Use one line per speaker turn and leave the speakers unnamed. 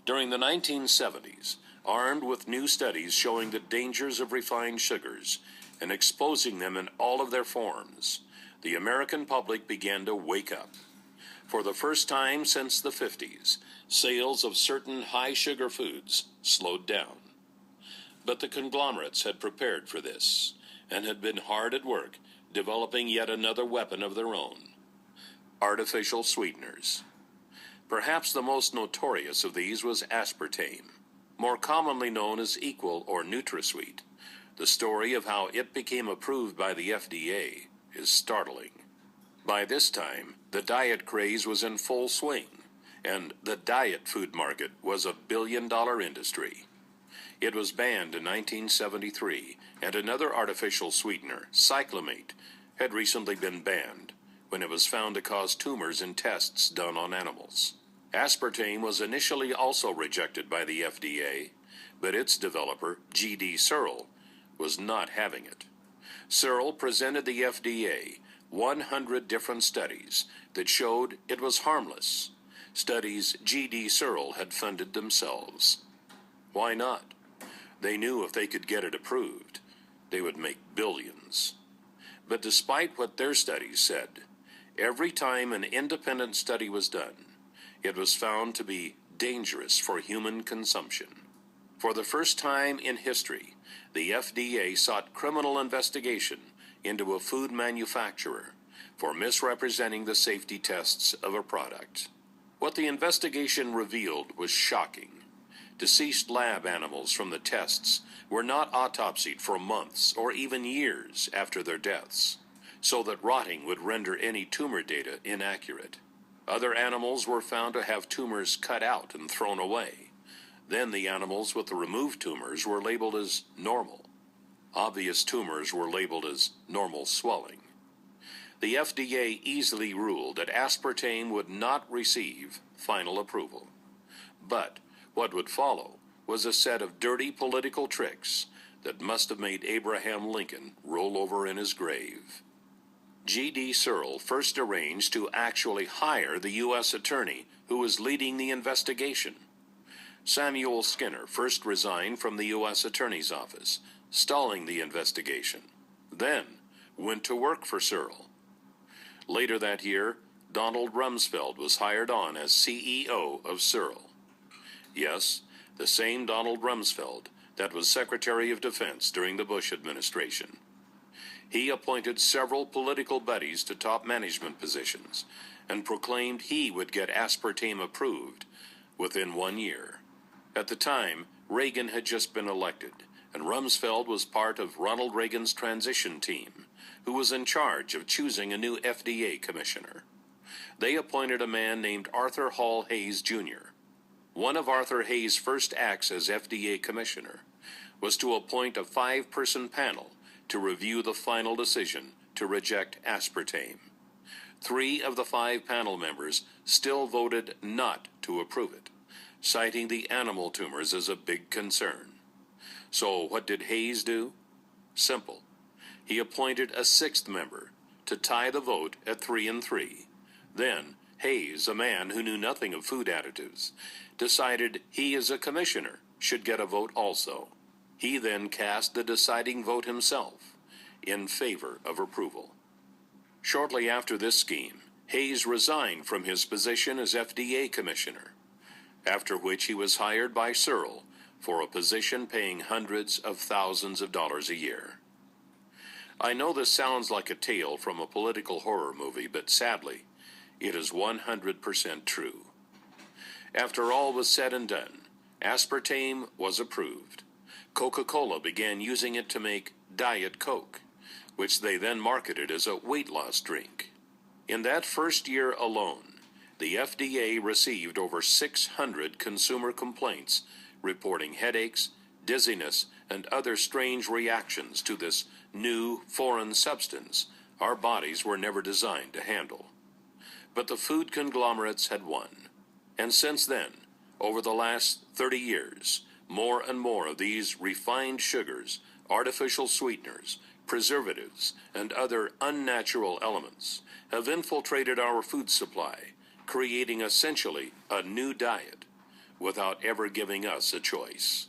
During the 1970s, armed with new studies showing the dangers of refined sugars and exposing them in all of their forms, the American public began to wake up. For the first time since the 50s, sales of certain high-sugar foods slowed down. But the conglomerates had prepared for this and had been hard at work developing yet another weapon of their own: artificial sweeteners. Perhaps the most notorious of these was aspartame, more commonly known as Equal or NutraSweet. The story of how it became approved by the FDA is startling. By this time, the diet craze was in full swing, and the diet food market was a billion-dollar industry. It was banned in 1973, and another artificial sweetener, cyclamate, had recently been banned when it was found to cause tumors in tests done on animals. Aspartame was initially also rejected by the FDA, but its developer, G.D. Searle, was not having it. Searle presented the FDA 100 different studies that showed it was harmless, studies G.D. Searle had funded themselves. Why not? They knew if they could get it approved, they would make billions. But despite what their studies said, every time an independent study was done, it was found to be dangerous for human consumption. For the first time in history, the FDA sought criminal investigation into a food manufacturer for misrepresenting the safety tests of a product. What the investigation revealed was shocking. Deceased lab animals from the tests were not autopsied for months or even years after their deaths, so that rotting would render any tumor data inaccurate. Other animals were found to have tumors cut out and thrown away. Then the animals with the removed tumors were labeled as normal. Obvious tumors were labeled as normal swelling. The FDA easily ruled that aspartame would not receive final approval. But what would follow was a set of dirty political tricks that must have made Abraham Lincoln roll over in his grave. G.D. Searle first arranged to actually hire the U.S. attorney who was leading the investigation. Samuel Skinner first resigned from the U.S. Attorney's Office, stalling the investigation, then went to work for Searle. Later that year, Donald Rumsfeld was hired on as CEO of Searle. Yes, the same Donald Rumsfeld that was Secretary of Defense during the Bush administration. He appointed several political buddies to top management positions and proclaimed he would get aspartame approved within 1 year. At the time, Reagan had just been elected, and Rumsfeld was part of Ronald Reagan's transition team, who was in charge of choosing a new FDA commissioner. They appointed a man named Arthur Hall Hayes, Jr. One of Arthur Hayes' first acts as FDA commissioner was to appoint a 5-person panel to review the final decision to reject aspartame. 3 of the 5 panel members still voted not to approve it, citing the animal tumors as a big concern. So what did Hayes do? Simple. He appointed a 6th member to tie the vote at 3-3. Then Hayes, a man who knew nothing of food additives, decided he as a commissioner should get a vote also. He then cast the deciding vote himself in favor of approval. Shortly after this scheme, Hayes resigned from his position as FDA commissioner, after which he was hired by Searle for a position paying hundreds of thousands of dollars a year. I know this sounds like a tale from a political horror movie, but sadly, it is 100% true. After all was said and done, aspartame was approved. Coca-Cola began using it to make Diet Coke, which they then marketed as a weight loss drink. In that first year alone, the FDA received over 600 consumer complaints reporting headaches, dizziness, and other strange reactions to this new foreign substance our bodies were never designed to handle. But the food conglomerates had won. And since then, over the last 30 years, more and more of these refined sugars, artificial sweeteners, preservatives, and other unnatural elements have infiltrated our food supply, creating essentially a new diet, without ever giving us a choice.